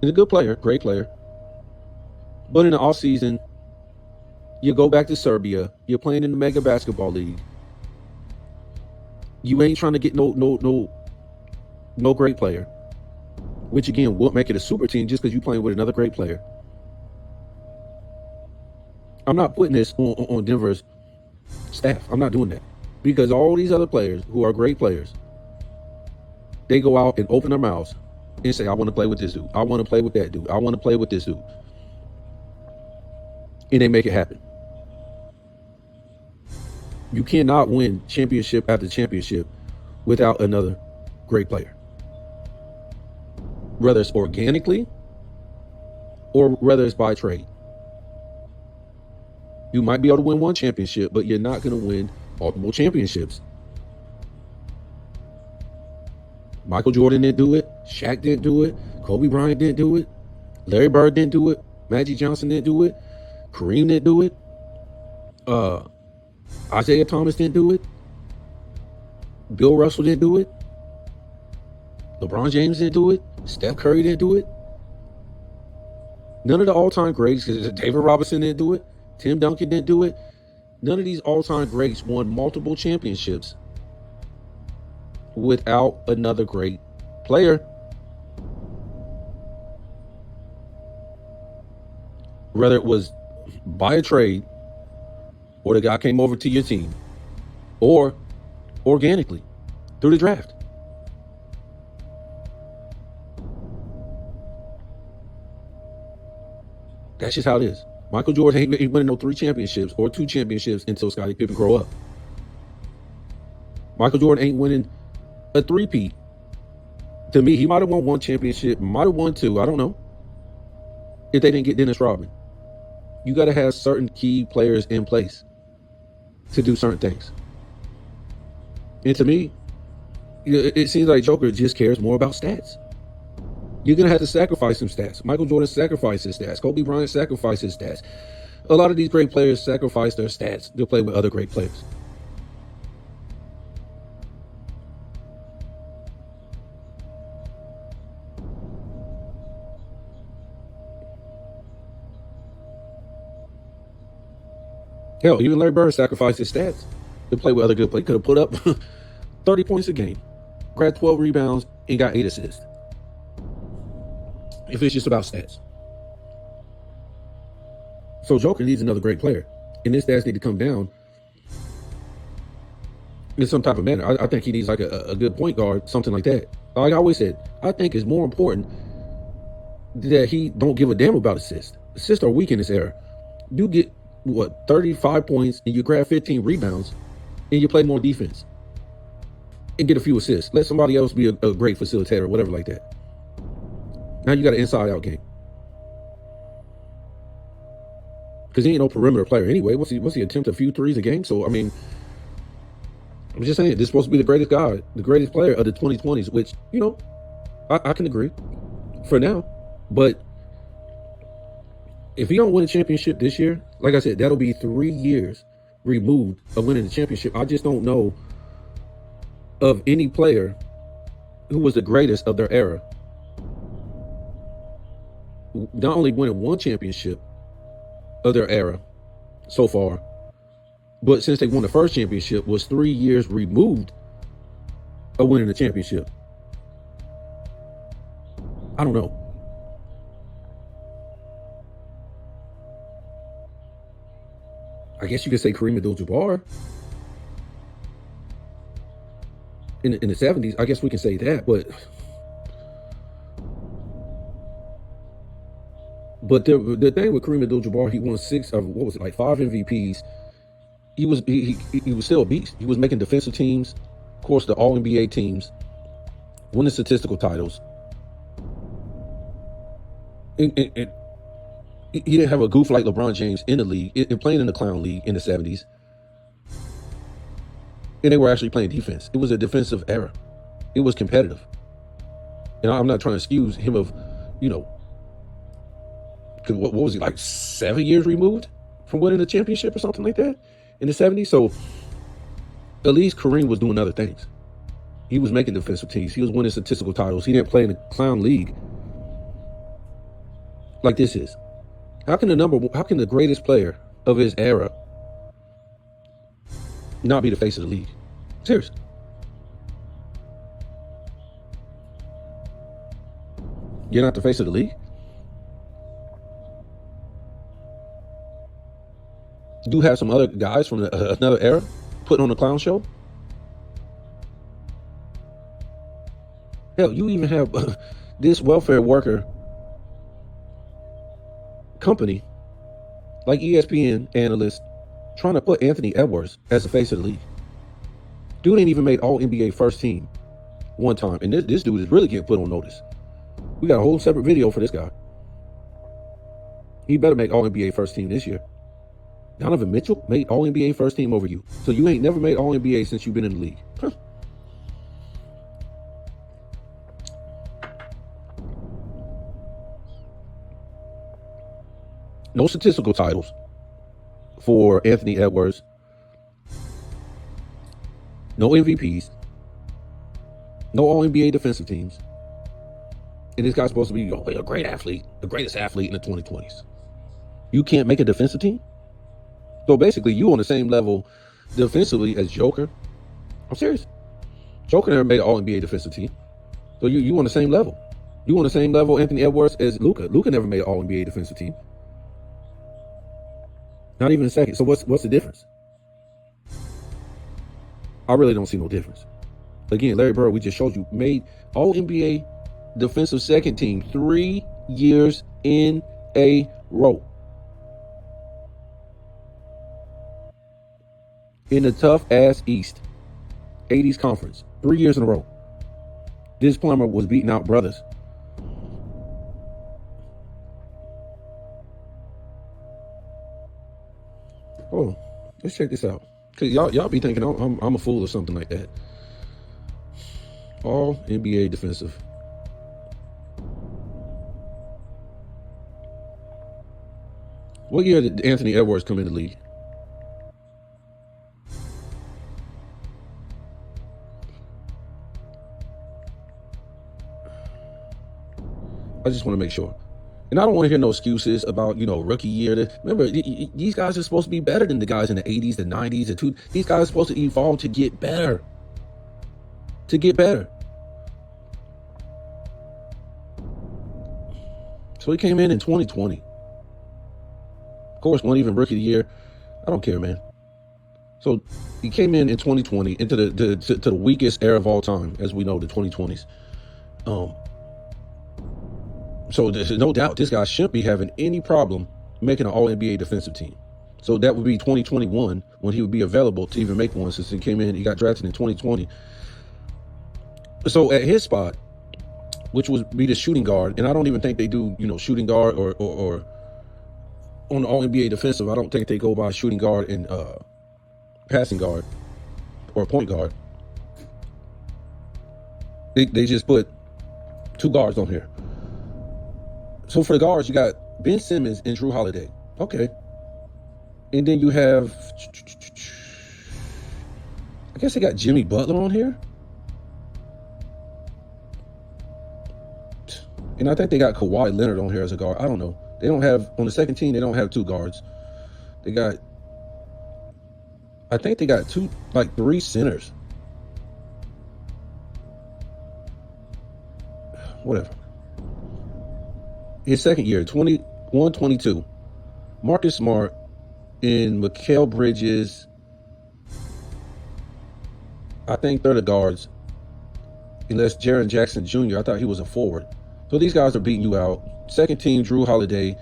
He's a good player, great player. But in the offseason, you go back to Serbia. You're playing in the Mega Basketball League. You ain't trying to get no great player. Which again won't make it a super team just because you're playing with another great player. I'm not putting this on Denver's staff. I'm not doing that. Because all these other players who are great players, they go out and open their mouths and say, I want to play with this dude. I want to play with that dude. I want to play with this dude. And they make it happen. You cannot win championship after championship without another great player. Whether it's organically or whether it's by trade. You might be able to win one championship, but you're not going to win multiple championships. Michael Jordan didn't do it. Shaq didn't do it. Kobe Bryant didn't do it. Larry Bird didn't do it. Magic Johnson didn't do it. Kareem didn't do it. Isaiah Thomas didn't do it. Bill Russell didn't do it. LeBron James didn't do it. Steph Curry didn't do it. None of the all-time greats, David Robinson didn't do it. Tim Duncan didn't do it. None of these all-time greats won multiple championships without another great player. Whether it was by a trade, or the guy came over to your team, or organically through the draft. That's just how it is. Michael Jordan ain't winning no 3 championships or 2 championships until Scottie Pippen grow up. Michael Jordan ain't winning a three-peat. To me, he might have won one championship, might have won two, I don't know, if they didn't get Dennis Rodman. You got to have certain key players in place to do certain things. And to me, it seems like Joker just cares more about stats. You're going to have to sacrifice some stats. Michael Jordan sacrificed his stats. Kobe Bryant sacrificed his stats. A lot of these great players sacrifice their stats to play with other great players. Hell, even Larry Bird sacrificed his stats to play with other good players. He could have put up 30 points a game, grabbed 12 rebounds, and got 8 assists. If it's just about stats. So Joker needs another great player. And his stats need to come down in some type of manner. I think he needs like a good point guard, something like that. Like I always said, I think it's more important that he don't give a damn about assists. Assists are weak in this era. You get, 35 points, and you grab 15 rebounds, and you play more defense. And get a few assists. Let somebody else be a great facilitator or whatever like that. Now you got an inside-out game. Because he ain't no perimeter player anyway. What's he attempt a few threes a game? So, I mean, I'm just saying, this is supposed to be the greatest guy, the greatest player of the 2020s, which, I can agree for now. But if he don't win a championship this year, like I said, that'll be 3 years removed of winning the championship. I just don't know of any player who was the greatest of their era, not only winning one championship of their era so far, but since they won the first championship, was 3 years removed of winning the championship. I don't know. I guess you could say Kareem Abdul-Jabbar in the 70s. I guess we can say that, but the thing with Kareem Abdul-Jabbar, he won 5 MVPs. He was still a beast. He was making defensive teams, of course, the All-NBA teams, winning statistical titles. And he didn't have a goof like LeBron James in the league, and playing in the clown league in the 70s. And they were actually playing defense. It was a defensive era. It was competitive. And I'm not trying to excuse him of, because what was he, like 7 years removed from winning a championship or something like that in the 70s? So at least Kareem was doing other things. He was making defensive teams. He was winning statistical titles. He didn't play in the clown league like this is. How can the greatest player of his era not be the face of the league? Seriously. You're not the face of the league? You do have some other guys from another era putting on a clown show? Hell, you even have this welfare worker company, like ESPN analysts, trying to put Anthony Edwards as the face of the league. Dude ain't even made All-NBA first team one time. And this dude is really getting put on notice. We got a whole separate video for this guy. He better make All-NBA first team this year. Donovan Mitchell made All-NBA first team over you. So you ain't never made All-NBA since you've been in the league. Huh. No statistical titles for Anthony Edwards. No MVPs. No All-NBA defensive teams. And this guy's supposed to be a great athlete, the greatest athlete in the 2020s. You can't make a defensive team? So basically, you on the same level defensively as Joker. I'm serious. Joker never made an All-NBA defensive team. So you on the same level. You on the same level, Anthony Edwards, as Luka. Luka never made an All-NBA defensive team. Not even a second. So what's the difference? I really don't see no difference. Again, Larry Bird, we just showed you, made All-NBA defensive second team 3 years in a row. In the tough-ass East. 80s conference, 3 years in a row. This plumber was beating out brothers. Oh, let's check this out. Cause y'all be thinking I'm a fool or something like that. All NBA defensive. What year did Anthony Edwards come in the league? I just want to make sure. And I don't want to hear no excuses about, rookie year. Remember, these guys are supposed to be better than the guys in the 80s, the 90s, the These guys are supposed to evolve to get better. To get better. So he came in 2020. Of course, wasn't even rookie of the year. I don't care, man. So he came in 2020 into the weakest era of all time, as we know, the 2020s. So there's no doubt this guy shouldn't be having any problem making an All-NBA defensive team. So that would be 2021 when he would be available to even make one, since he came in, he got drafted in 2020. So at his spot, which would be the shooting guard, and I don't even think they do, shooting guard or on the All-NBA defensive, I don't think they go by shooting guard and passing guard or point guard. They just put two guards on here. So for the guards, you got Ben Simmons and Drew Holiday. Okay. And then you have, I guess they got Jimmy Butler on here. And I think they got Kawhi Leonard on here as a guard. I don't know. They don't have, on the second team, they don't have two guards. I think they got three centers. Whatever. His second year, 21-22. Marcus Smart and Mikal Bridges. I think they're the guards. Unless Jaren Jackson Jr., I thought he was a forward. So these guys are beating you out. Second team, Drew Holiday.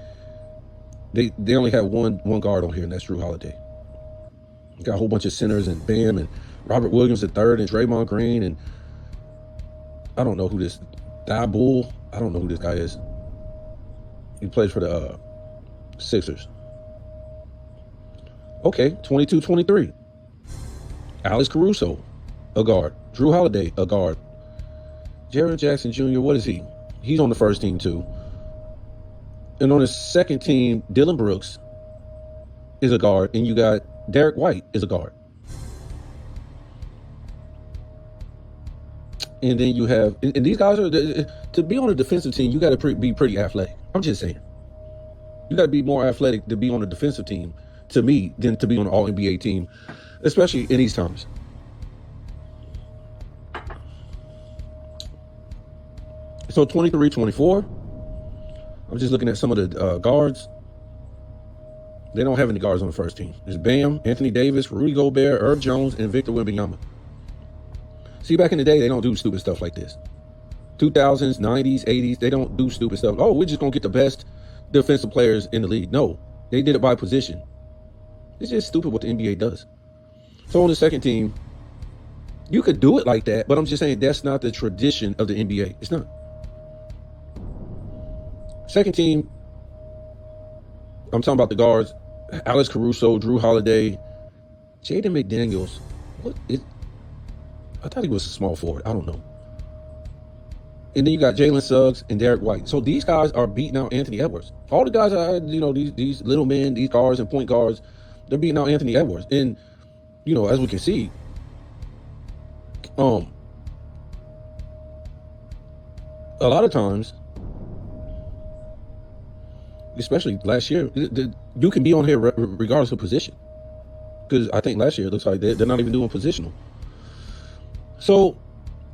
They only have one guard on here, and that's Drew Holiday. You got a whole bunch of centers and Bam and Robert Williams III and Draymond Green, and I don't know who this Bull. I don't know who this guy is. He plays for the Sixers. Okay, 22-23. Alex Caruso, a guard. Drew Holiday, a guard. Jaren Jackson Jr., what is he? He's on the first team too. And on the second team, Dylan Brooks is a guard, and you got Derek White is a guard. And then you have, and these guys are, to be on a defensive team, you got to be pretty athletic. I'm just saying. You got to be more athletic to be on a defensive team, to me, than to be on an All-NBA team, especially in these times. So 23-24. I'm just looking at some of the guards. They don't have any guards on the first team. There's Bam, Anthony Davis, Rudy Gobert, Herb Jones, and Victor Wembanyama. See, back in the day, they don't do stupid stuff like this. 2000s, 90s, 80s, they don't do stupid stuff. Oh, we're just going to get the best defensive players in the league. No, they did it by position. It's just stupid what the NBA does. So on the second team, you could do it like that, but I'm just saying that's not the tradition of the NBA. It's not. Second team, I'm talking about the guards. Alex Caruso, Drew Holiday, Jaden McDaniels. I thought he was a small forward. I don't know. And then you got Jalen Suggs and Derek White. So these guys are beating out Anthony Edwards. All the guys are, these little men, these guards and point guards, they're beating out Anthony Edwards. And, as we can see, a lot of times, especially last year, you can be on here regardless of position. Because I think last year it looks like they're not even doing positional. So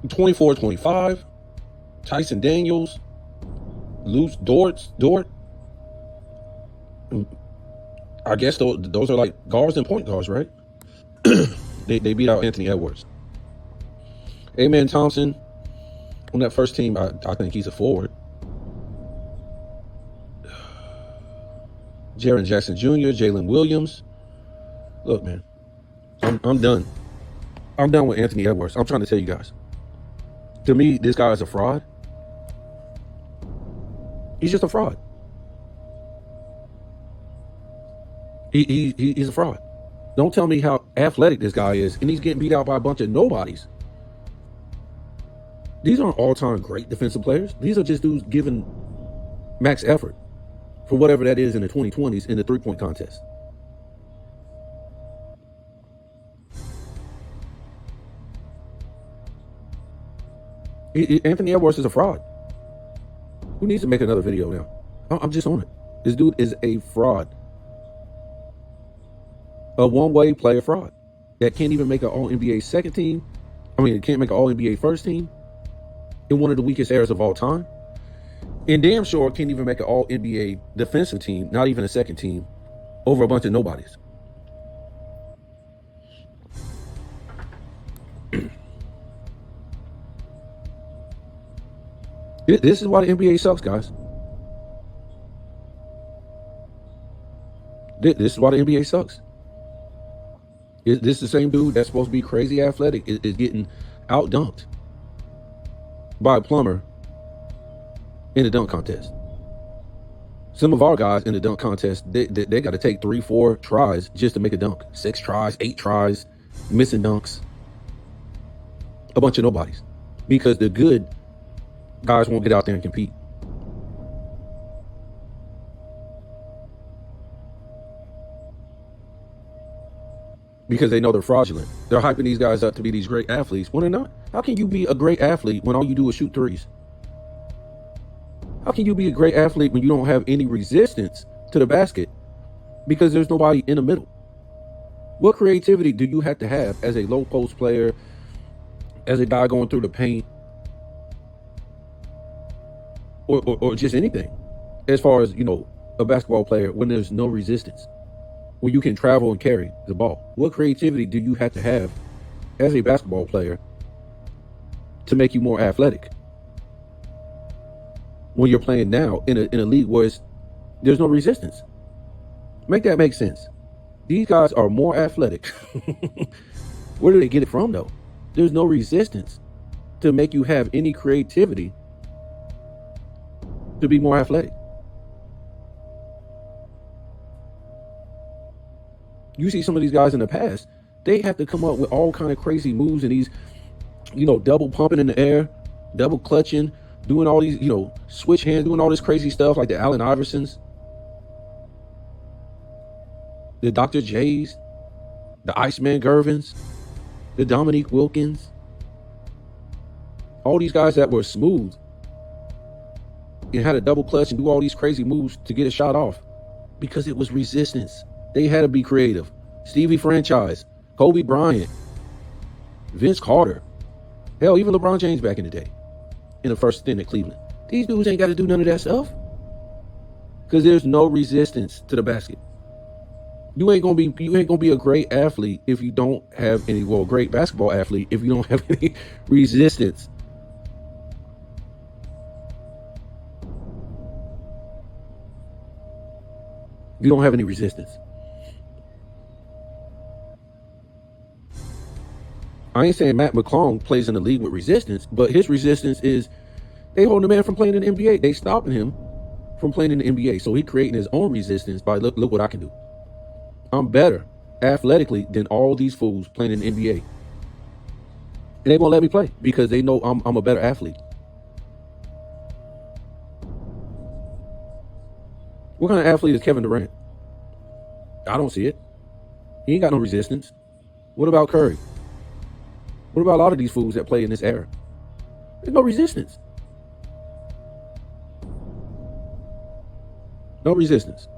24-25, Tyson Daniels, Dort. I guess those are like guards and point guards, right? they beat out Anthony Edwards. Amen Thompson, on that first team, I think he's a forward. Jaren Jackson Jr., Jalen Williams. Look, man, I'm done. I'm done with Anthony Edwards. I'm trying to tell you guys. To me, this guy is a fraud. He's just a fraud. He's a fraud. Don't tell me how athletic this guy is, and he's getting beat out by a bunch of nobodies. These aren't all-time great defensive players. These are just dudes giving max effort for whatever that is in the 2020s in the three-point contest. Anthony Edwards is a fraud. Who needs to make another video now? I'm just on it. This dude is a fraud. A one-way player fraud that can't even make an All-NBA second team. I mean, it can't make an All-NBA first team in one of the weakest eras of all time. And damn sure can't even make an All-NBA defensive team, not even a second team, over a bunch of nobodies. This is why the NBA sucks, guys. This is why the NBA sucks. This is the same dude that's supposed to be crazy athletic is getting out-dunked by a plumber in the dunk contest. Some of our guys in the dunk contest, they got to take 3-4 tries just to make a dunk. 6 tries, 8 tries, missing dunks. A bunch of nobodies. Because the good guys won't get out there and compete. Because they know they're fraudulent. They're hyping these guys up to be these great athletes when they're not. How can you be a great athlete when all you do is shoot threes? How can you be a great athlete when you don't have any resistance to the basket because there's nobody in the middle? What creativity do you have to have as a low post player, as a guy going through the paint, or just anything, as far as, you know, a basketball player when there's no resistance, when you can travel and carry the ball? What creativity do you have to have as a basketball player to make you more athletic when you're playing now in a league where there's no resistance? Make that make sense. These guys are more athletic. Where do they get it from, though? There's no resistance to make you have any creativity to be more athletic. You see some of these guys in the past, they have to come up with all kind of crazy moves and these, you know, double pumping in the air, double clutching, doing all these, you know, switch hands, doing all this crazy stuff like the Allen Iversons, the Dr. J's, the Iceman Gervins, the Dominique Wilkins. All these guys that were smooth and had a double clutch and do all these crazy moves to get a shot off because it was resistance. They had to be creative. Stevie Franchise, Kobe Bryant, Vince Carter, hell, even LeBron James back in the day, in the first stint at Cleveland. These dudes ain't got to do none of that stuff because there's no resistance to the basket. You ain't gonna be a great athlete if you don't have any, well, great basketball athlete if you don't have any resistance. You don't have any resistance. I ain't saying Matt McClung plays in the league with resistance, but his resistance is they hold the man from playing in the NBA. They stopping him from playing in the NBA. So he creating his own resistance by look what I can do. I'm better athletically than all these fools playing in the NBA. And they won't let me play because they know I'm a better athlete. What kind of athlete is Kevin Durant? I don't see it. He ain't got no resistance. What about Curry? What about a lot of these fools that play in this era? There's no resistance. No resistance.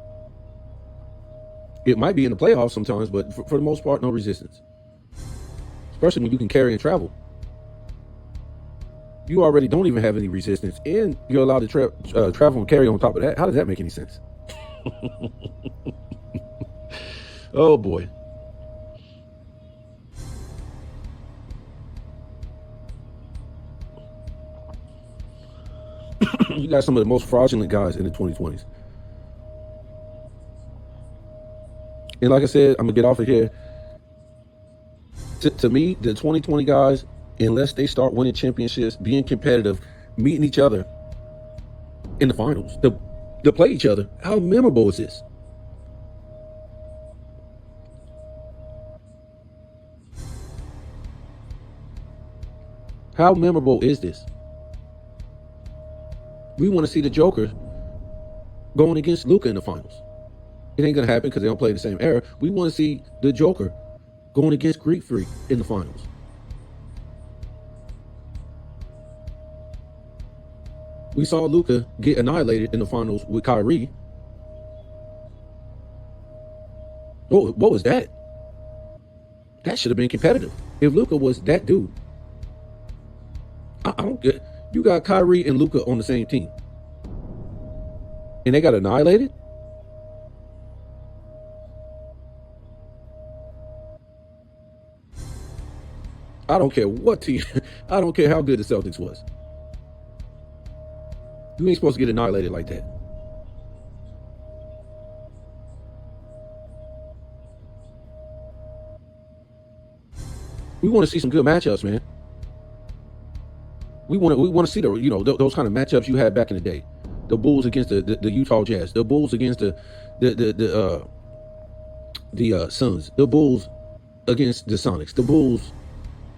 It might be in the playoffs sometimes, but for the most part, no resistance. Especially when you can carry and travel. You already don't even have any resistance, and you're allowed to travel and carry on top of that. How does that make any sense? Oh boy. You got some of the most fraudulent guys in the 2020s. And like I said, I'm gonna get off of here. To me, the 2020 guys, unless they start winning championships, being competitive, meeting each other in the finals, to play each other, how memorable is this? How memorable is this? We want to see the Joker going against Luka in the finals. It ain't going to happen because they don't play the same era. We want to see the Joker going against Greek Freak in the finals. We saw Luka get annihilated in the finals with Kyrie. What was that? That should have been competitive. If Luka was that dude. I don't get. You got Kyrie and Luka on the same team, and they got annihilated. I don't care what team. I don't care how good the Celtics was. You ain't supposed to get annihilated like that. We want to see some good matchups, man. We want to see the those kind of matchups you had back in the day. The Bulls against the Utah Jazz. The Bulls against the Suns. The Bulls against the Sonics. The Bulls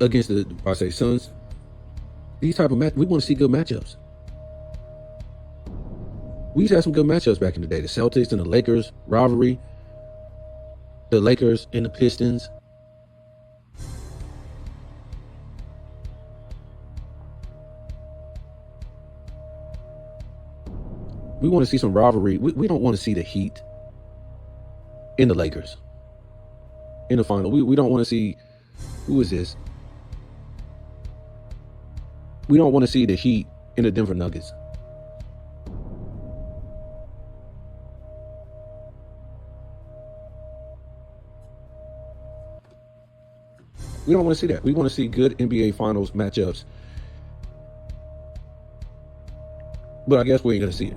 against the Suns. These type of match. We want to see good matchups. We used to have some good matchups back in the day. The Celtics and the Lakers rivalry. The Lakers and the Pistons. We want to see some rivalry. We don't want to see the Heat in the Lakers in the final. We don't want to see, who is this? We don't want to see the Heat in the Denver Nuggets. We don't want to see that. We want to see good NBA Finals matchups. But I guess we ain't going to see it.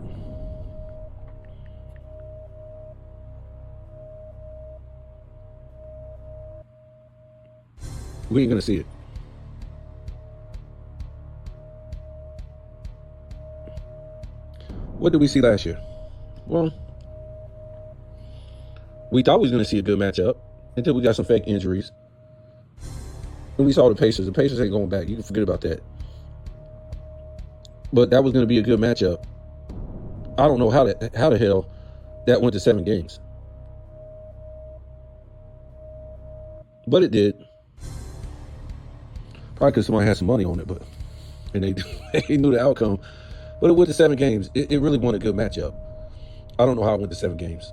We ain't going to see it. What did we see last year? Well, we thought we was going to see a good matchup until we got some fake injuries. And we saw the Pacers. The Pacers ain't going back. You can forget about that. But that was going to be a good matchup. I don't know how the hell that went to 7 games. But it did. Probably because somebody had some money on it, and they knew the outcome. But it went to 7 games. It really won a good matchup. I don't know how it went to 7 games.